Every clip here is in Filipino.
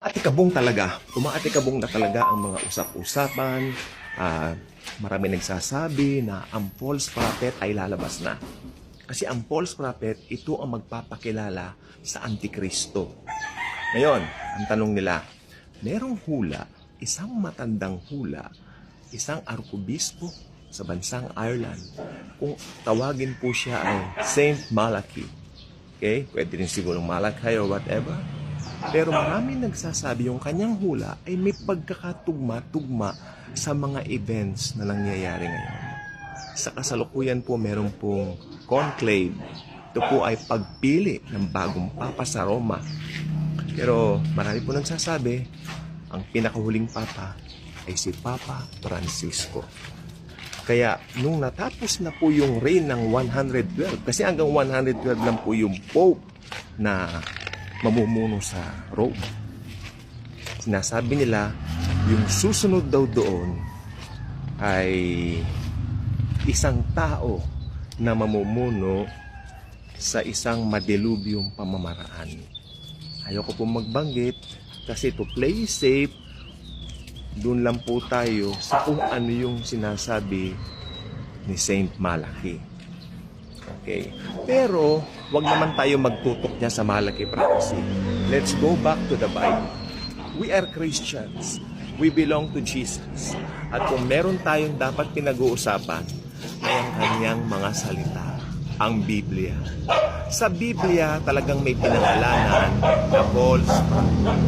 Atikabong talaga. Umaatikabong na talaga ang mga usap-usapan. Marami nagsasabi na ang false prophet ay lalabas na. Kasi ang false prophet, ito ang magpapakilala sa Antikristo. Ngayon, ang tanong nila, merong hula, isang matandang hula, isang arkobispo sa bansang Ireland. Kung tawagin po siya ay Saint Malachy. Okay? Pwede rin siguro Malachy or whatever. Pero maraming nagsasabi yung kanyang hula ay may pagkakatugma-tugma sa mga events na nangyayari ngayon. Sa kasalukuyan po, meron pong conclave. Ito po ay pagpili ng bagong papa sa Roma. Pero marami po nagsasabi, ang pinakahuling papa ay si Papa Francisco. Kaya nung natapos na po yung reign ng 112, kasi hanggang 112 lang po yung Pope na mamumuno sa Rome. Sinasabi nila, yung susunod daw doon ay isang tao na mamumuno sa isang madilubyong pamamaraan. Ayoko po magbanggit kasi to play safe, doon lang po tayo sa kung ano yung sinasabi ni Saint Malachy. Okay. Pero, wag naman tayo magtutok niya sa Malachy prophecy. Let's go back to the Bible. We are Christians. We belong to Jesus. At kung meron tayong dapat pinag-uusapan, ay ang kanyang mga salita, ang Biblia. Sa Biblia, talagang may pinangalanan na false prophet.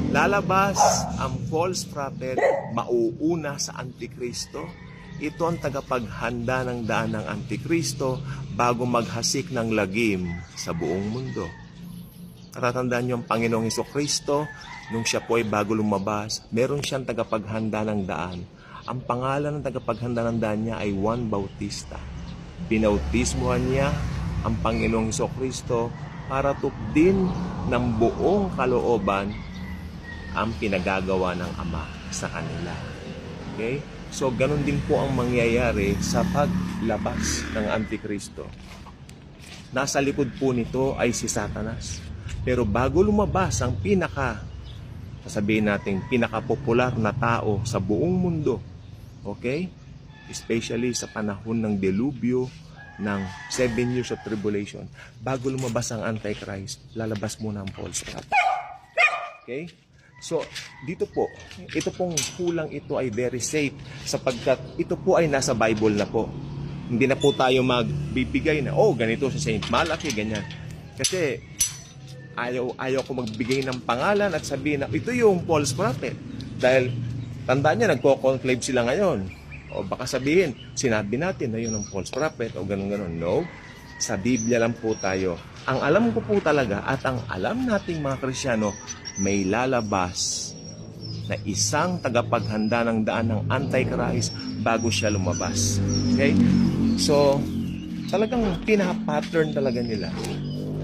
Lalabas ang false prophet, mauuna sa Antikristo. Ito ang tagapaghanda ng daan ng Antikristo bago maghasik ng lagim sa buong mundo. Natatandaan niyo ang Panginoong Hesukristo, nung siya po ay bago lumabas, meron siyang tagapaghanda ng daan. Ang pangalan ng tagapaghanda ng daan niya ay Juan Bautista. Binautismuhan niya ang Panginoong Hesukristo para tupdin ng buong kalooban ang pinagagawa ng Ama sa kanila. Okay? So, ganun din po ang mangyayari sa paglabas ng Antikristo. Nasa likod po nito ay si Satanas. Pero bago lumabas ang sasabihin natin, pinakapopular na tao sa buong mundo, okay? Especially sa panahon ng delubyo, ng 7 years of tribulation, bago lumabas ang Antichrist, lalabas muna ang false prophet. Okay? So, dito po, ito pong hulang ito ay very safe sapagkat ito po ay nasa Bible na po. Hindi na po tayo magbibigay na, ganito si Saint Malachy, ganyan. Kasi, ayaw ko magbigay ng pangalan at sabihin na ito yung false prophet. Dahil, tandaan niya, nagko-conclave sila ngayon. O baka sabihin, sinabi natin na yun ang false prophet o ganun-ganun. No, sa Biblia lang po tayo. Ang alam ko po talaga at ang alam nating mga Kristyano, may lalabas na isang tagapaghanda ng daan ng Antichrist bago siya lumabas. Okay? So, talagang pinapattern talaga nila.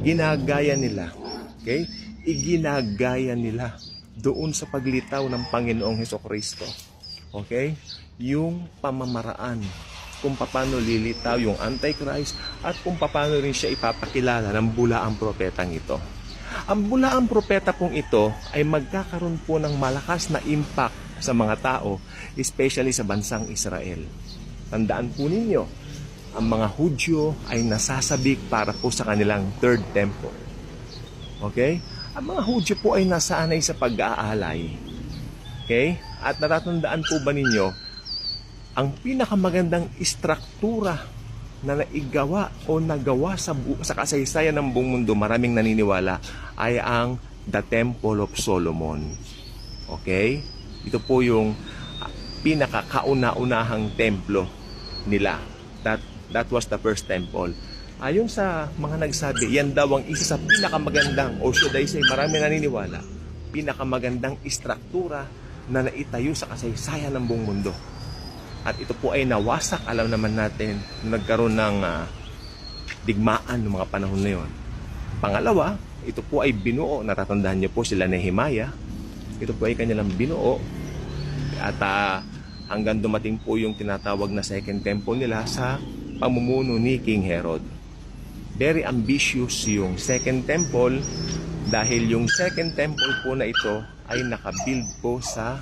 Ginagaya nila. Okay? Iginagaya nila doon sa paglitaw ng Panginoong Hesukristo. Okay? Yung pamamaraan kung paano lilitaw yung Antichrist at kung paano rin siya ipapakilala ng bulaang propetang ito. Ang bulaang propeta pong ito ay magkakaroon po ng malakas na impact sa mga tao, especially sa bansang Israel. Tandaan po ninyo, ang mga Hudyo ay nasasabik para po sa kanilang third temple. Okay? Ang mga Hudyo po ay nasanay sa pag-aalay. Okay? At natatandaan po ba ninyo, ang pinakamagandang istruktura na naigawa o nagawa sa kasaysayan ng buong mundo, maraming naniniwala, ay ang The Temple of Solomon. Okay? Ito po yung pinakakauna-unahang templo nila. That was the first temple. Ayon sa mga nagsabi, yan daw ang isa sa pinakamagandang, or should I say, marami naniniwala, pinakamagandang istruktura na naitayo sa kasaysayan ng buong mundo. At ito po ay nawasak, alam naman natin, nagkaroon ng digmaan ng mga panahon na yon. Pangalawa, ito po ay binuo, natatandaan niyo po sila Nehemiah. Ito po ay kanilang binuo. At hanggang dumating po yung tinatawag na second temple nila sa pamumuno ni King Herod. Very ambitious yung second temple Dahil yung second temple po na ito ay nakabuild po sa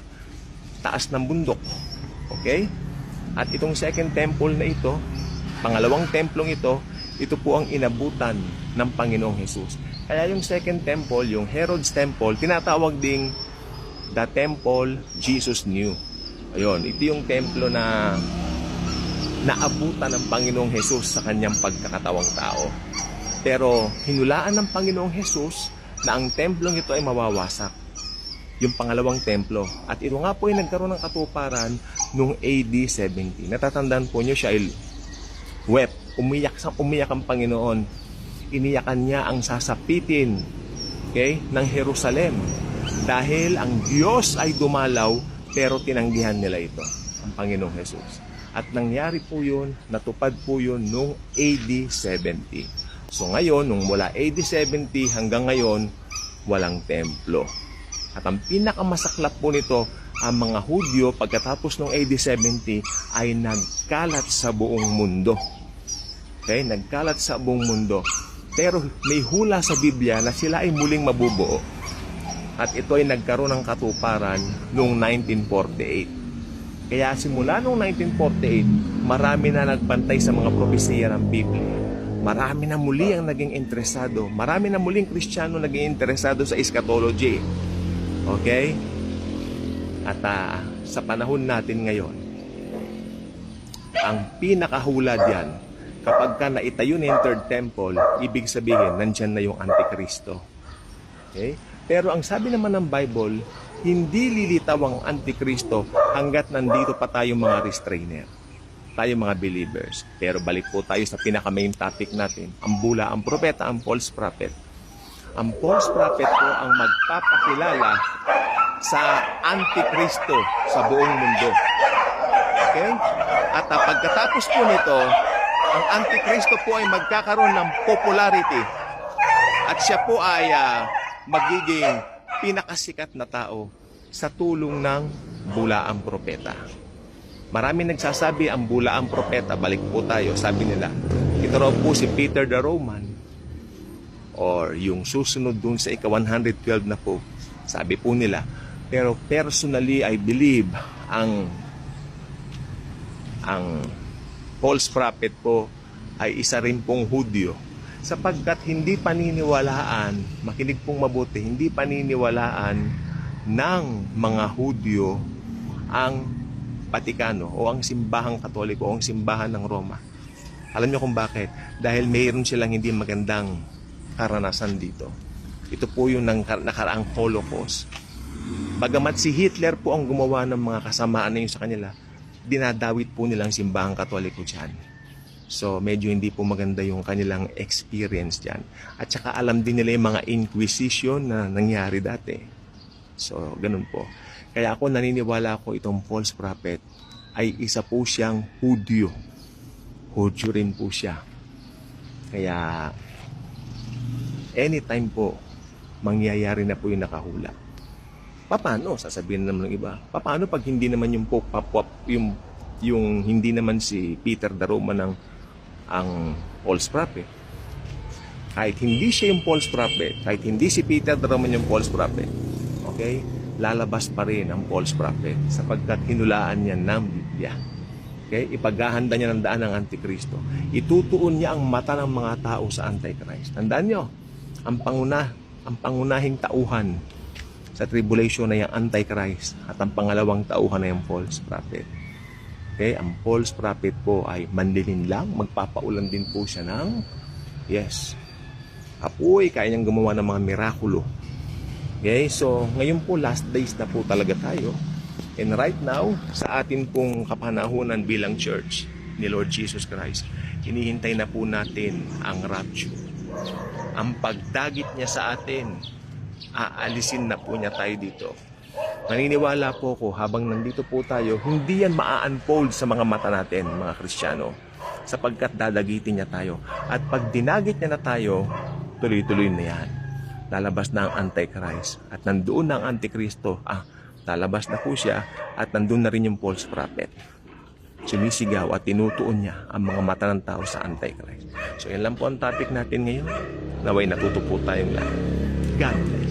taas ng bundok. Okay? At itong second temple na ito, pangalawang templong ito po ang inabutan ng Panginoong Hesus. Kaya yung second temple, yung Herod's Temple, tinatawag ding the temple Jesus knew. Ayun, ito yung templo na naabutan ng Panginoong Hesus sa kanyang pagkakatawang tao. Pero hinulaan ng Panginoong Hesus na ang templong ito ay mawawasak. Yung pangalawang templo. At ito nga po ay nagkaroon ng katuparan noong AD 70. Natatandaan po niyo siya ay wept. Umiyak ang Panginoon. Iniyakan niya ang sasapitin, okay, ng Jerusalem. Dahil ang Diyos ay dumalaw, pero tinanggihan nila ito, ang Panginoong Hesus. At nangyari po yun, natupad po yun noong AD 70. So ngayon, nung mula AD 70 hanggang ngayon, walang templo. At ang pinakamasaklap po nito, ang mga Hudyo pagkatapos ng AD 70 ay nagkalat sa buong mundo. Okay, nagkalat sa buong mundo. Pero may hula sa Biblia na sila ay muling mabubuo. At ito ay nagkaroon ng katuparan noong 1948. Kaya simula noong 1948, marami na nagbantay sa mga propesiya ng Biblia. Marami na muli ang naging interesado. Marami na muling Kristiyano naging interesado sa eschatology. Okay? At sa panahon natin ngayon, ang pinakahula diyan, kapag ka naitayo na yung third temple, ibig sabihin, nandyan na yung Antikristo. Okay? Pero ang sabi naman ng Bible, hindi lilitaw ang Antikristo hanggat nandito pa tayong mga restrainer. Tayo mga believers. Pero balik po tayo sa pinaka-main topic natin. Ang bula, ang propeta, ang false prophet. Ang false prophet po ang magpapakilala sa Antikristo sa buong mundo. Okay? At pagkatapos po nito, ang Antikristo po ay magkakaroon ng popularity at siya po ay magiging pinakasikat na tao sa tulong ng bulaang propeta. Marami nagsasabi ang bulaang propeta, balik po tayo, sabi nila, ito raw po si Peter the Roman or yung susunod dun sa ika-112 na po, sabi po nila. Pero personally, I believe ang false prophet po ay isa rin pong Hudyo, sapagkat hindi paniniwalaan, makinig pong mabuti, hindi paniniwalaan ng mga Hudyo ang Vatikano o ang simbahang Katoliko o ang simbahan ng Roma. Alam niyo kung bakit? Dahil mayroon silang hindi magandang karanasan dito. Ito po yung nakaraang Holocaust. Bagamat si Hitler po ang gumawa ng mga kasamaan na yun sa kanila, dinadawit po nilang simbahang Katoliko dyan. So, medyo hindi po maganda yung kanilang experience dyan. At saka alam din nila yung mga inquisition na nangyari dati. So, ganun po. Kaya ako naniniwala ko itong false prophet ay isa po siyang Hudyo. Hudyo rin po siya. Kaya, anytime po, mangyayari na po yung nakahula. Paano? Sasabihin naman ng iba. Paano pag hindi naman yung Pope, yung hindi naman si Peter the Roman ang false prophet? Kahit hindi siya yung false prophet, kahit hindi si Peter the Roman yung false prophet, okay? Lalabas pa rin ang false prophet sapagkat hinulaan niya ng Biblia. Okay? Ipaghahanda niya ng daan ng Antikristo. Itutuon niya ang mata ng mga tao sa Antichrist. Tandaan niyo, ang pangunahing tauhan sa tribulation na yung Antichrist at ang pangalawang tauhan na yung false prophet. Okay? Ang false prophet po ay manlilin lang, magpapaulan din po siya ng apoy, kaya niyang gumawa ng mga mirakulo. Okay? So, ngayon po last days na po talaga tayo. And right now, sa atin pong kapanahunan bilang church ni Lord Jesus Christ, hinihintay na po natin ang rapture. Ang pagdagit niya sa atin, aalisin na po niya tayo dito. Naniniwala po ko habang nandito po tayo, hindi yan maa-unfold sa mga mata natin, mga Kristiyano, sapagkat dadagitin niya tayo. At pag dinagit niya na tayo, tuloy-tuloy na yan. Lalabas na ang Antichrist at nandoon na ang Antikristo. Lalabas na po siya at nandoon na rin yung false prophet. Sumisigaw at tinutuon niya ang mga mata ng tao sa Antichrist. So yan lang po ang topic natin ngayon. Naway natuto po tayong lahat. kaibigan,